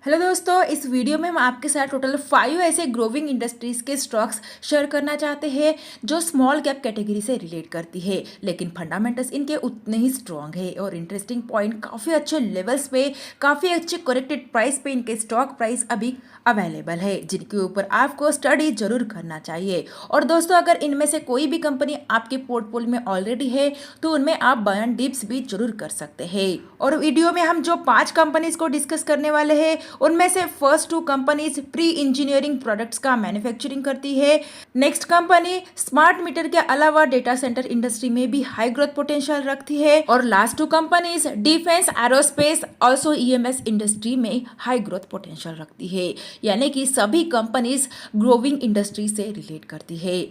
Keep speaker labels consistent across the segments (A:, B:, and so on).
A: Hello दोस्तों, इस video में हम आपके साथ टोटल 5 ऐसे ग्रोविंग इंडस्ट्रीज के स्टॉक्स शेयर करना चाहते हैं जो स्मॉल कैप कैटेगरी से रिलेट करती है, लेकिन फंडामेंटल्स इनके उतने ही स्ट्रॉन्ग है और इंटरेस्टिंग पॉइंट काफ़ी अच्छे लेवल्स पे, काफ़ी अच्छे करेक्टेड प्राइस पे इनके स्टॉक प्राइस अभी अवेलेबल है, जिनके ऊपर आपको स्टडी जरूर करना चाहिए। और दोस्तों, अगर इनमें से कोई भी कंपनी आपके पोर्टफोलियो में ऑलरेडी है तो उनमें आप बाय एंड डिप्स भी जरूर कर सकते हैं। और वीडियो में हम जो 5 कंपनीज को डिस्कस करने वाले हैं उनमें से first 2 companies pre engineering products का मैन्युफैक्चरिंग करती है। नेक्स्ट कंपनी स्मार्ट मीटर के अलावा डेटा सेंटर इंडस्ट्री में भी हाई ग्रोथ पोटेंशियल रखती है। और last 2 companies defence, aerospace, also EMS industry में हाई ग्रोथ पोटेंशियल रखती है, यानी कि सभी कंपनीज ग्रोविंग इंडस्ट्री से रिलेट करती है।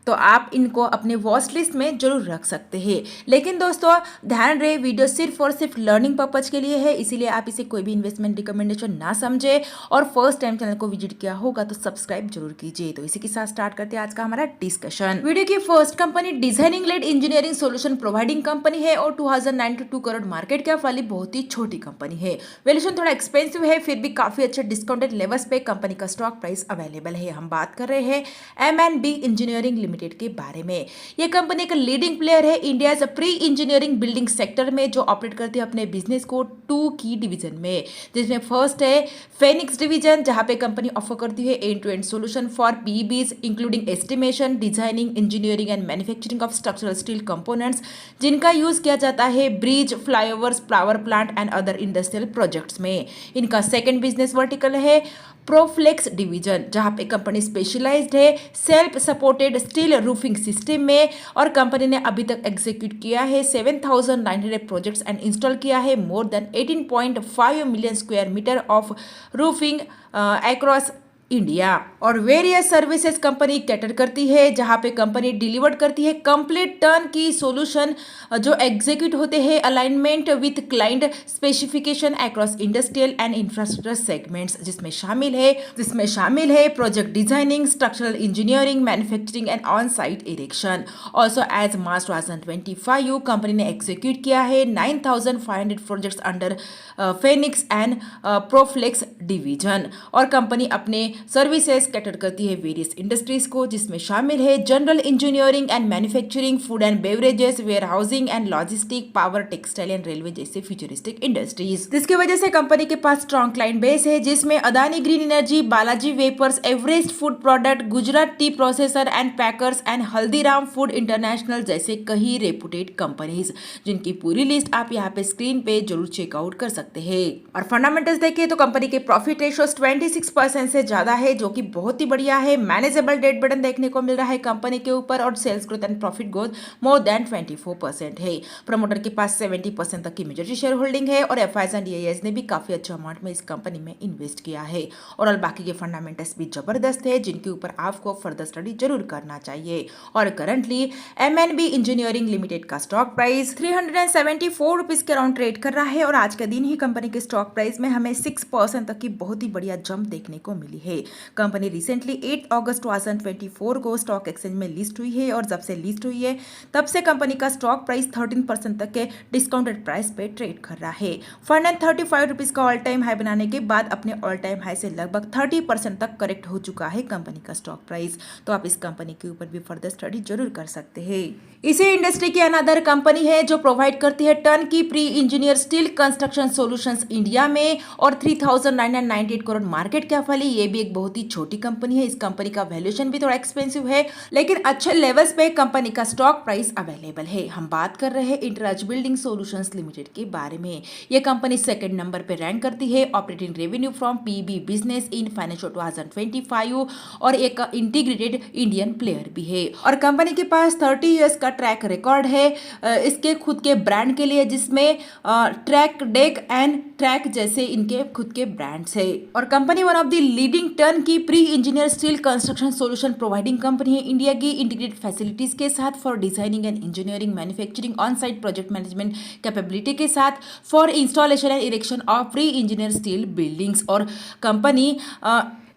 A: तो आप इनको अपने वॉच लिस्ट में जरूर रख सकते हैं। लेकिन दोस्तों, ध्यान रहे, वीडियो सिर्फ और सिर्फ लर्निंग पर्पज के लिए है, इसीलिए आप इसे कोई भी इन्वेस्टमेंट रिकमेंडेशन ना समझे। और फर्स्ट टाइम चैनल को विजिट किया होगा तो सब्सक्राइब जरूर कीजिए। तो इसी के साथ स्टार्ट करते हैं आज का हमारा डिस्कशन। वीडियो की first company designing led engineering solution providing company है और 2092 करोड़ मार्केट कैप वाली बहुत ही छोटी कंपनी है। वैल्यूएशन थोड़ा एक्सपेंसिव है, फिर भी काफी अच्छे डिस्काउंटेड लेवल्स पे कंपनी का स्टॉक प्राइस अवेलेबल है। हम बात कर रहे हैं M&B इंजीनियरिंग लिमिटेड के बारे में। यह कंपनी एक लीडिंग प्लेयर है India pre engineering building sector में, जो ऑपरेट करती है अपने बिजनेस को 2 की डिवीजन में, जिसमें फर्स्ट है फेनिक्स डिवीजन, जहां पे कंपनी ऑफर करती है end to end solution for PEBs including estimation, designing, engineering and manufacturing of structural steel components, जिनका यूज किया जाता है bridge, flyovers, power plant and other industrial projects में। इनका सेकंड बिजनेस वर्टिकल है प्रोफ्लेक्स डिवीजन, जहां पे कंपनी स्पेशलाइज्ड है self supported steel roofing system में, और कंपनी ने अभी तक एग्जीक्यूट किया है 7,900 प्रोजेक्ट्स एंड इंस्टॉल किया है more than 18.5 million square metre of roofing across India. और वेरियस सर्विसेज कंपनी कैटर करती है, जहां पे कंपनी डिलीवर करती है कंप्लीट टर्न की सॉल्यूशन जो एग्जीक्यूट होते हैं alignment with client specification across industrial and infrastructure segments, जिसमें शामिल है project designing, structural engineering, manufacturing and on site erection. Also as March 2025 company ने एग्जीक्यूट किया है 9,500 projects under Phoenix and प्रोफ्लेक्स division. और कंपनी अपने सर्विसेज कैटर करती है वेरियस इंडस्ट्रीज को, जिसमें शामिल है general engineering and manufacturing, food and beverages, warehousing and logistic, power, textile and railway जैसे फ्यूचरिस्टिक इंडस्ट्रीज। जिसकी वजह से कंपनी के पास स्ट्रॉन्ग क्लाइंट बेस है, जिसमें Adani green energy, Balaji vapours, Everest food product, Gujarat tea processor and packers and Haldiram food international जैसे कई reputed companies, जिनकी पूरी लिस्ट आप यहाँ पे स्क्रीन पे जरूर चेकआउट कर सकते हैं। और फंडामेंटल्स देखें तो कंपनी के प्रॉफिट रेशियो 26% से ज्यादा है, जो कि बहुत ही बढ़िया है। मैनेजेबल डेट बर्डन देखने को मिल रहा है कंपनी के ऊपर, और sales growth and profit growth more than 24% है। प्रमोटर के पास 70% तक की मेजॉरिटी शेयर होल्डिंग है, और एफआईएस एंड डीआईएस ने भी काफी अच्छा अमाउंट में इस कंपनी में इन्वेस्ट किया है। और बाकी के फंडामेंटल्स भी जबरदस्त है, जिनके ऊपर आपको फर्दर स्टडी जरूर करना चाहिए। और करंटली M&B इंजीनियरिंग लिमिटेड का स्टॉक प्राइस 374 रुपीज के अराउंड ट्रेड कर रहा है, और आज के दिन ही कंपनी के स्टॉक प्राइस में हमें 6% तक की बहुत ही बढ़िया जंप देखने को मिली है। कंपनी रिसेंटली 8 अगस्त 2024 को स्टॉक एक्सचेंज में लिस्ट हुई है, और जब से लिस्ट हुई है तब से कंपनी का स्टॉक प्राइस 13% तक के डिस्काउंटेड प्राइस पे ट्रेड कर रहा है। 435 रुपीज का ऑल टाइम हाई बनाने के बाद अपने ऑल टाइम हाई से लगभग 30% तक करेक्ट हो चुका है कंपनी का स्टॉक प्राइस। तो आप इस कंपनी के ऊपर भी फर्दर स्टडी जरूर कर सकते हैं। इसी इंडस्ट्री की अनदर कंपनी है जो प्रोवाइड करती है turnkey pre engineer steel construction solutions India में, और 3,998 करोड़ मार्केट कैप वाली ये भी एक बहुत ही छोटी कंपनी है। इस कंपनी का वैल्यूएशन भी थोड़ा एक्सपेंसिव है, लेकिन अच्छे लेवल्स पे कंपनी का स्टॉक प्राइस अवेलेबल है। हम बात कर रहे हैं इंटराज बिल्डिंग सॉल्यूशंस लिमिटेड के बारे में। यह कंपनी सेकंड नंबर पे रैंक करती है operating revenue from PB business in financial 2025, और एक इंटीग्रेटेड इंडियन प्लेयर भी है। और कंपनी के पास 30 इयर्स का ट्रैक रिकॉर्ड है इसके खुद के ब्रांड के लिए, जिसमें ट्रैक डेक एंड ट्रैक जैसे इनके खुद के ब्रांड्स है। और company one of the leading turnkey pre engineer steel construction solution providing company है इंडिया की इंटीग्रेटेड फैसिलिटीज के साथ for designing and engineering, manufacturing, on site project management capability के साथ for installation and erection of pre engineer steel buildings. और company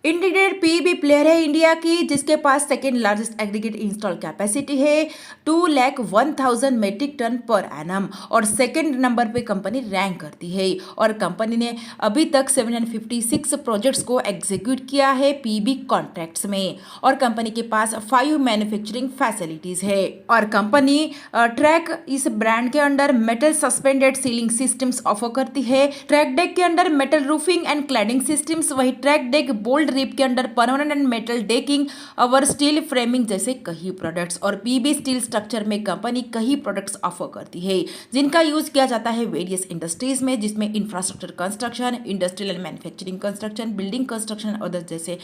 A: integrated PEB player है India की, जिसके पास second largest aggregate install capacity है 2,01,000 मेट्रिक टन पर एनम, और second number पे कंपनी रैंक करती है। और कंपनी ने अभी तक 756 प्रोजेक्ट्स को एग्जीक्यूट किया है पीईबी कॉन्ट्रैक्ट्स में, और कंपनी के पास 5 मैन्युफैक्चरिंग फैसिलिटीज है। और कंपनी ट्रैक इस ब्रांड के under metal suspended ceiling systems offer करती है, ट्रैक डेक के under metal roofing and cladding systems, वही ट्रैक डेक बोल्ड रिप के under permanent and metal decking और स्टील फ्रेमिंग जैसे कई प्रोडक्ट्स। और पीबी स्टील स्ट्रक्चर में कंपनी कई प्रोडक्ट्स ऑफर करती है जिनका यूज किया जाता है वेरियस इंडस्ट्रीज में, जिसमें infrastructure construction, industrial and manufacturing construction, building construction और जैसे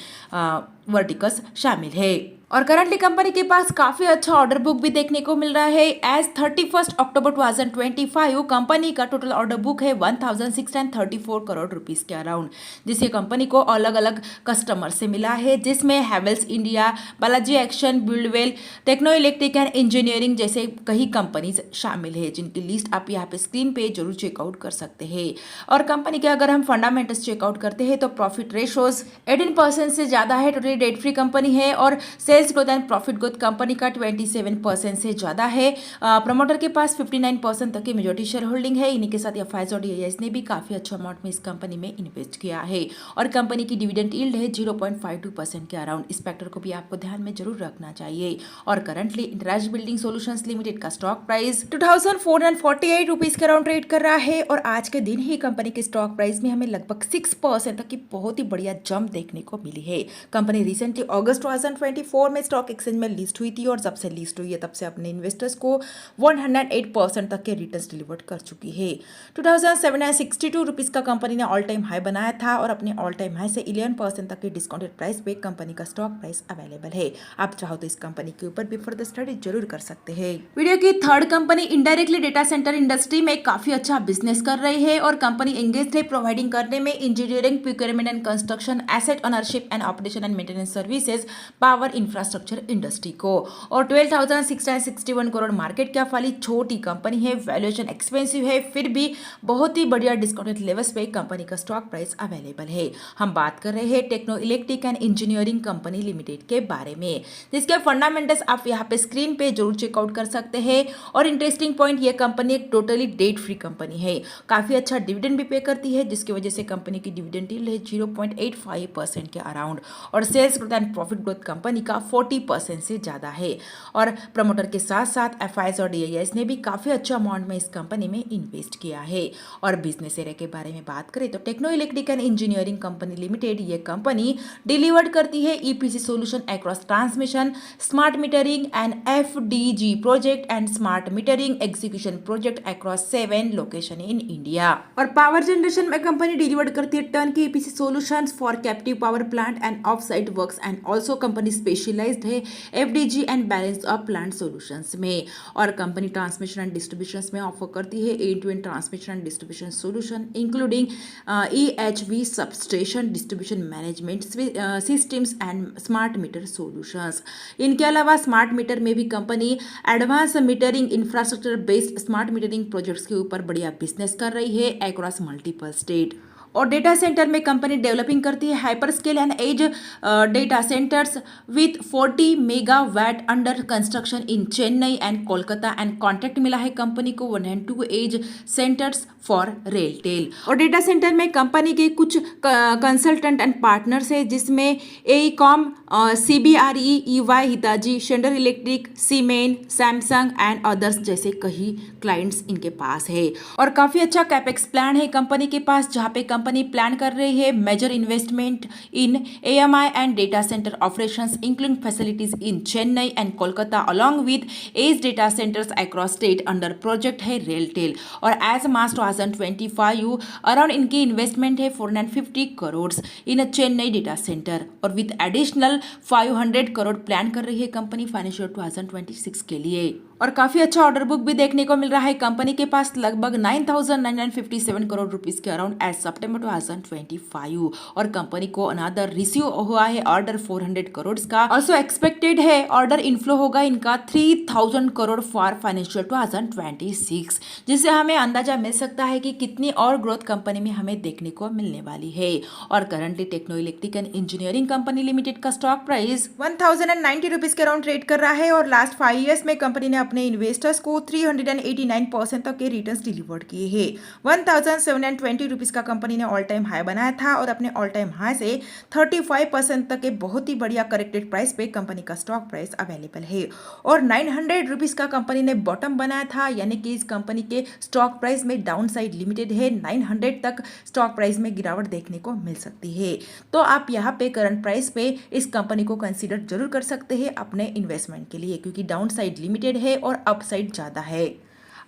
A: वर्टिकल्स शामिल है। और करंटली कंपनी के पास काफी अच्छा ऑर्डर बुक भी देखने को मिल रहा है। एज 31 अक्टूबर 2025 कंपनी का टोटल ऑर्डर बुक है 1634 करोड़ रुपीस के अराउंड, जिसे कंपनी को अलग अलग कस्टमर से मिला है, जिसमें Havells India, Balaji action, buildwell, techno electric and engineering जैसे कई कंपनीज शामिल है, जिनकी लिस्ट आप यहाँ पे स्क्रीन पे जरूर चेकआउट कर सकते हैं। और कंपनी के अगर हम फंडामेंटल्स चेकआउट करते हैं तो प्रॉफिट रेशोज 18% से ज्यादा है, टोटली डेट फ्री कंपनी है, और sales growth and profit growth company का 27% से ज्यादा है। प्रमोटर के पास 59% तक की मेजॉरिटी शेयर होल्डिंग है। इन्हीं के साथ एफआईएस और डीआईएस ने भी काफी अच्छा अमाउंट में इस कंपनी में इन्वेस्ट किया है, और कंपनी की डिविडेंड यील्ड है 0.52% के अराउंड। इस फैक्टर को भी आपको ध्यान में जरूर रखना चाहिए। और करंटली इंटरराज बिल्डिंग सॉल्यूशंस लिमिटेड का स्टॉक प्राइस 2448 रुपीज के अराउंड ट्रेड कर रहा है, और आज के दिन ही कंपनी के स्टॉक प्राइस में हमें लगभग 6% तक की बहुत ही बढ़िया जंप देखने को मिली है। कंपनी रिसेंटली अगस्त 2024 में स्टॉक एक्सचेंज में लिस्ट हुई थी, और जब से लिस्ट हुई है तब से अपने इन्वेस्टर्स को 108% तक के रिटर्न्स डिलीवर कर चुकी है। 2762 रुपीज का कंपनी ने ऑल टाइम हाई बनाया था, और अपने ऑल टाइम हाई से 11% तक के डिस्काउंटेड प्राइस पे कंपनी का स्टॉक प्राइस अवेलेबल है। आप चाहो तो इस कंपनी के ऊपर भी फर्दर स्टडी जरूर कर सकते हैं। वीडियो की third company indirectly data centre industry में काफी अच्छा बिजनेस कर रही है, और कंपनी एंगेज है प्रोवाइडिंग करने में engineering, procurement and construction, asset ownership and operation and maintenance services power infrastructure industry को। और 12,661 करोड़ मार्केट कैप वाली छोटी कंपनी है, वैल्यूएशन एक्सपेंसिव है, फिर भी बहुत ही बढ़िया डिस्काउंटेड लेवल्स पे कंपनी का स्टॉक प्राइस अवेलेबल है। हम बात कर रहे हैं techno electric and engineering company limited के बारे में, जिसके फंडामेंटल्स आप यहाँ पे स्क्रीन पे जरूर चेकआउट कर सकते हैं। और इंटरेस्टिंग पॉइंट, ये कंपनी एक टोटली डेट फ्री कंपनी है, काफी अच्छा डिविडेंड भी पे करती है, जिसकी वजह से कंपनी की डिविडेंड यील्ड है 0.85% के अराउंड, और sales growth and profit growth company का 40% से ज्यादा है। और प्रमोटर के साथ साथ एफआईएस और डीआईएस ने भी काफी अच्छा अमाउंट में इस कंपनी में इन्वेस्ट किया है। और बिजनेस एरिया के बारे में बात करें तो techno electric and engineering company limited ये कंपनी डिलीवर्ड करती है EPC solution across transmission, smart metering and FDG project and smart metering execution project across 7 location in India. और पावर जनरेशन में कंपनी डिलीवर्ड करती है turnkey EPC solutions for captive power plant and off site works, and also company specialized है FDG and balance of plant solutions में। और company transmission and distribution में offer करती है end to end transmission and distribution solution including EHV substation distribution management systems and smart meter solutions. इनके अलावा smart meter में भी company advance metering infrastructure based smart metering projects के ऊपर बढ़िया बिजनेस कर रही है अक्रॉस मल्टीपल स्टेट। और डेटा सेंटर में कंपनी डेवलपिंग करती है hyper scale and edge data centres with 40 megawatt under construction in Chennai and Kolkata, and contract मिला है कंपनी को 102 एज सेंटर्स फॉर रेलटेल। और डेटा सेंटर में कंपनी के कुछ कंसल्टेंट एंड पार्टनर्स है, जिसमें AECOM, CBRE, EY, Hitachi, Schneider Electric, Siemens, Samsung and others जैसे कई क्लाइंट्स इनके पास है। और काफी अच्छा कैपेक्स प्लान है कंपनी के पास, जहाँ पे कंपनी प्लान कर रही है major investment in AMI and data centre operations including facilities in Chennai and Kolkata along with edge data centres across state under project है रेलटेल। और एज मार्च 2025 अराउंड इनकी इन्वेस्टमेंट है 450 crore in Chennai data centre, और विद एडिशनल 500 करोड़ प्लान कर रही है company financial 2026 के लिए। और काफ़ी अच्छा ऑर्डर बुक भी देखने को मिल रहा है। कंपनी के पास लगभग 9,957 करोड़ रुपीस के अराउंड एज सितंबर 2025 और कंपनी को अनदर रिसीव हुआ है ऑर्डर 400 करोड़ का। ऑल्सो एक्सपेक्टेड है ऑर्डर इनफ्लो होगा इनका 3,000 करोड़ फॉर फाइनेंशियल 2026, जिससे हमें अंदाजा मिल सकता है कि कितनी और ग्रोथ कंपनी में हमें देखने को मिलने वाली है। और currently techno electric and engineering company limited का स्टॉक प्राइस 1,090 रुपीज के अराउंड ट्रेड कर रहा है और लास्ट 5 ईयर्स में कंपनी ने अपने इन्वेस्टर्स को 389% तक के रिटर्न्स डिलीवर्ड किए हैं। 1,720 रुपीज का कंपनी ने ऑल टाइम हाई बनाया था और अपने ऑल टाइम हाई से 35% तक के बहुत ही बढ़िया करेक्टेड प्राइस पे कंपनी का स्टॉक प्राइस अवेलेबल है। और 900 रुपीज का कंपनी ने बॉटम बनाया था, यानी कि इस कंपनी के स्टॉक प्राइस में डाउन साइड लिमिटेड है। 900 तक स्टॉक प्राइस में गिरावट देखने को मिल सकती है। तो आप यहाँ पे करंट प्राइस पे इस कंपनी को कंसीडर जरूर कर सकते हैं अपने इन्वेस्टमेंट के लिए, क्योंकि डाउन साइड लिमिटेड है और अपसाइड ज़्यादा है।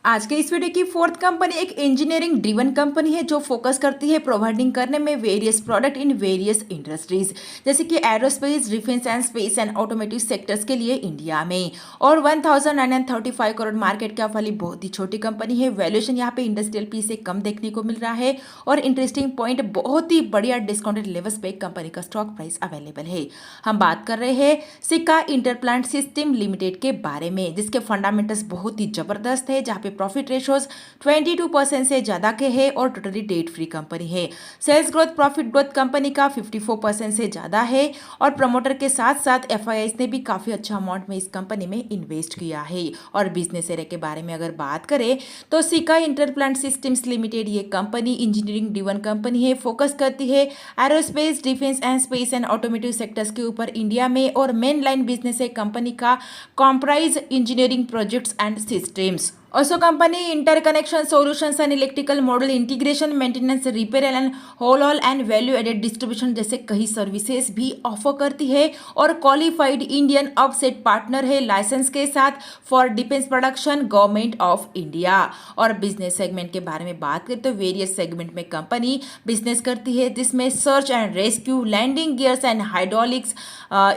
A: आज के इस वीडियो की फोर्थ कंपनी एक इंजीनियरिंग ड्रिवन कंपनी है जो फोकस करती है प्रोवाइडिंग करने में various product in various industries, जैसे कि aerospace, defence and space and automotive sectors के लिए इंडिया में। और 1,935 करोड़ मार्केट कैप वाली बहुत ही छोटी कंपनी है। वैल्यूएशन यहाँ पे इंडस्ट्रियल पी से कम देखने को मिल रहा है। और इंटरेस्टिंग पॉइंट, बहुत ही बढ़िया डिस्काउंटेड लेवल्स पे कंपनी का स्टॉक प्राइस अवेलेबल है। हम बात कर रहे हैं सिका इंटरप्लांट सिस्टम लिमिटेड के बारे में, जिसके फंडामेंटल्स बहुत ही जबरदस्त है, जहाँ पे प्रॉफिट रेशोज 22% से ज्यादा के हैं और टोटली डेट फ्री कंपनी है। Sales growth, profit growth company का 54% से ज्यादा है और प्रमोटर के साथ साथ एफआईआईस ने भी काफी अच्छा अमाउंट में इस कंपनी में इन्वेस्ट किया है। और बिजनेस एरिया के बारे में अगर बात करें तो सिका इंटरप्लांट सिस्टम्स लिमिटेड ये कंपनी इंजीनियरिंग ड्रिवन कंपनी है, फोकस करती है aerospace, defence and space and automotive sectors के ऊपर इंडिया में। और मेन लाइन बिजनेस है कंपनी का comprise engineering projects and systems. Also, company interconnection solutions and electrical model integration, maintenance, repair and whole and value added distribution जैसे कई services भी offer करती है और क्वालिफाइड इंडियन अपसेट पार्टनर है licence के साथ for defence production, government of India. और बिजनेस सेगमेंट के बारे में बात करें तो वेरियस सेगमेंट में कंपनी बिजनेस करती है, जिसमें search and rescue, landing gears and hydraulics,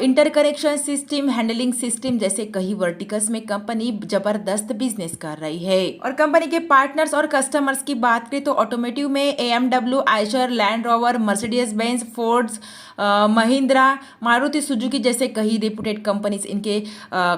A: interconnection system, handling system जैसे कई वर्टिकल्स में कंपनी जबरदस्त बिजनेस कर रही है। और कंपनी के पार्टनर्स और कस्टमर्स की बात करें तो ऑटोमोटिव में AMW, Eicher, Land Rover, Mercedes Benz, Fords, Mahindra, Maruti Suzuki जैसे कई रेपुटेड कंपनीज इनके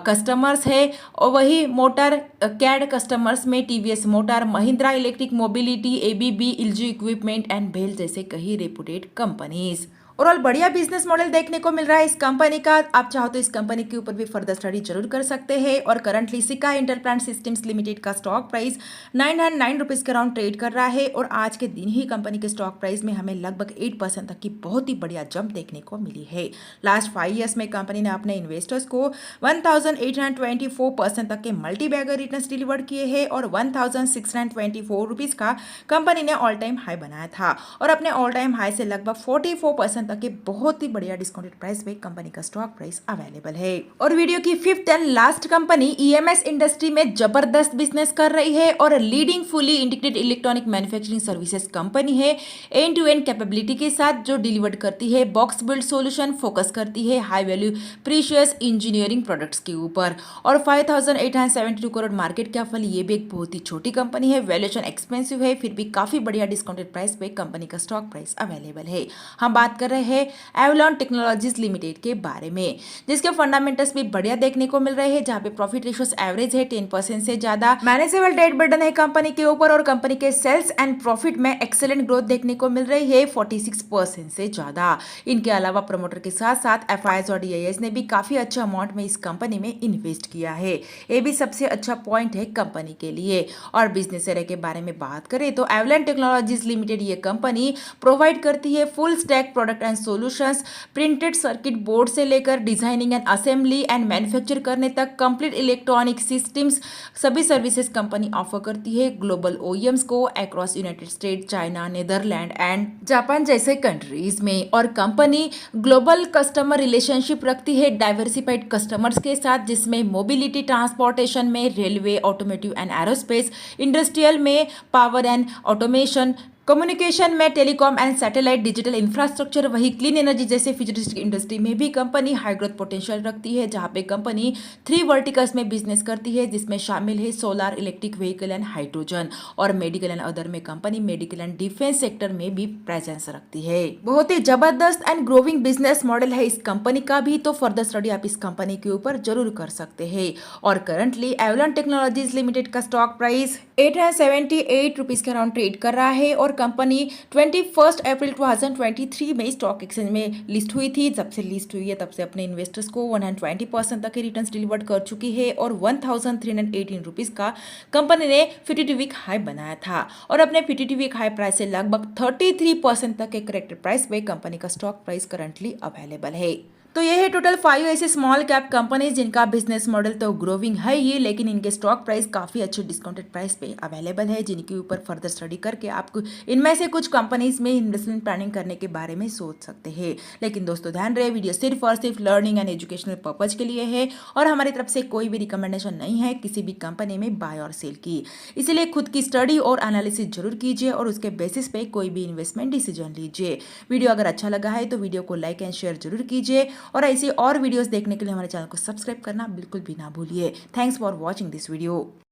A: कस्टमर्स है। और वही मोटर कैड कस्टमर्स में TVS motor, Mahindra electric mobility, ABB, LG equipment and बेल जैसे कई रेपुटेड कंपनीज। ओवरऑल बढ़िया बिजनेस मॉडल देखने को मिल रहा है इस कंपनी का। आप चाहो तो इस कंपनी के ऊपर भी फर्दर स्टडी जरूर कर सकते हैं। और करंटली सिका इंटरप्लांट सिस्टम्स लिमिटेड का स्टॉक प्राइस 909 रुपीज के अराउंड ट्रेड कर रहा है और आज के दिन ही कंपनी के स्टॉक प्राइस में हमें लगभग 8% तक की बहुत ही बढ़िया जंप देखने को मिली है। लास्ट 5 ईयर्स में कंपनी ने अपने इन्वेस्टर्स को 1,824% तक के मल्टी बैगर रिटर्न्स डिलीवर किए हैं और 1,624 रुपीज का कंपनी ने ऑल टाइम हाई बनाया था और अपने ऑल टाइम हाई से लगभग 44% तक के बहुत ही बढ़िया डिस्काउंटेड प्राइस पे कंपनी का स्टॉक प्राइस अवेलेबल है। और वीडियो की fifth and last company EMS industry में जबरदस्त बिजनेस कर रही है और leading fully integrated electronic manufacturing services company है, एंड टू एंड कैपेबिलिटी के साथ जो डिलीवर करती है बॉक्स बिल्ड सॉल्यूशन, फोकस करती है high value precious engineering products के ऊपर। और 5,872 करोड़ मार्केट कैप वाली ये भी एक बहुत ही छोटी कंपनी है। वैल्यूएशन एक्सपेंसिव है, फिर भी काफी बढ़िया डिस्काउंटेड प्राइस पे कंपनी का स्टॉक प्राइस अवेलेबल है। हम बात कर रहे हैं एवलॉन टेक्नोलॉजीज लिमिटेड के बारे में, जिसके फंडामेंटल्स भी बढ़िया देखने को मिल रहे हैं, जहां पे प्रॉफिट रेशियोस एवरेज है 10% से ज्यादा। मैनेजेबल डेट बर्डन है कंपनी के ऊपर और कंपनी के सेल्स एंड प्रॉफिट में एक्सेलेंट ग्रोथ देखने को मिल रही है 46% से ज्यादा। इनके अलावा प्रमोटर के साथ साथ एफआईआईस और डीआईएस ने भी काफी अच्छा अमाउंट में इस कंपनी में इन्वेस्ट किया है। ये भी सबसे अच्छा पॉइंट है कंपनी के लिए। और बिजनेस एरिया के बारे में बात करें तो एवलॉन टेक्नोलॉजीज लिमिटेड ये कंपनी प्रोवाइड करती है full stack product and solutions, printed circuit board से लेकर designing and assembly and manufacture करने तक कंप्लीट इलेक्ट्रॉनिक सिस्टम्स सभी सर्विसेज कंपनी ऑफर करती है ग्लोबल ओईएम्स को across United State, China, Netherland and Japan जैसे कंट्रीज में। और कंपनी ग्लोबल कस्टमर रिलेशनशिप रखती है डाइवर्सिफाइड कस्टमर्स के साथ, जिसमें मोबिलिटी, ट्रांसपोर्टेशन में railway, automotive and aerospace, industrial में पावर एंड ऑटोमेशन, कम्युनिकेशन में telecom and satellite, digital infrastructure, वही क्लीन एनर्जी जैसे फ्यूचरिस्टिक इंडस्ट्री में भी कंपनी हाई ग्रोथ पोटेंशियल रखती है, जहां पे कंपनी 3 वर्टिकल्स में बिजनेस करती है, जिसमें शामिल है solar, electric vehicle and hydrogen. और मेडिकल एंड अदर में company medical and defence sector में भी प्रेजेंस रखती है। बहुत ही जबरदस्त एंड ग्रोविंग बिजनेस मॉडल है इस कंपनी का भी, तो फर्दर स्टडी आप इस कंपनी के ऊपर जरूर कर सकते हैं। और करंटली एवलॉन टेक्नोलॉजीज लिमिटेड का स्टॉक प्राइस 878 रुपीज के अराउंड ट्रेड कर रहा है, और कंपनी 21 अप्रैल 2023 में स्टॉक एक्सचेंज में लिस्ट हुई थी। जब से लिस्ट हुई है तब से अपने इन्वेस्टर्स को 120% तक के रिटर्न्स डिलीवर कर चुकी है, और 1318 रुपीज का कंपनी ने 52 वीक हाई बनाया था, और अपने 52 वीक हाई प्राइस से लगभग 33% तक के करेक्टेड प्राइस पे कंपनी का स्टॉक प्राइस करंटली अवेलेबल है। तो ये है टोटल 5 ऐसे स्मॉल कैप कंपनीज जिनका बिजनेस मॉडल तो ग्रोविंग है ही, लेकिन इनके स्टॉक प्राइस काफ़ी अच्छे डिस्काउंटेड प्राइस पे अवेलेबल है, जिनके ऊपर फर्दर स्टडी करके आपको इनमें से कुछ कंपनीज में इन्वेस्टमेंट प्लानिंग करने के बारे में सोच सकते हैं। लेकिन दोस्तों ध्यान रहे, वीडियो सिर्फ और सिर्फ लर्निंग एंड एजुकेशनल पर्पज के लिए है, और हमारी तरफ से कोई भी रिकमेंडेशन नहीं है किसी भी कंपनी में बाय और सेल की। इसीलिए खुद की स्टडी और एनालिसिस जरूर कीजिए, और उसके बेसिस पे कोई भी इन्वेस्टमेंट डिसीजन लीजिए। वीडियो अगर अच्छा लगा है तो वीडियो को लाइक एंड शेयर जरूर कीजिए, और ऐसी और वीडियोस देखने के लिए हमारे चैनल को सब्सक्राइब करना बिल्कुल भी ना भूलिए। Thanks for watching this video.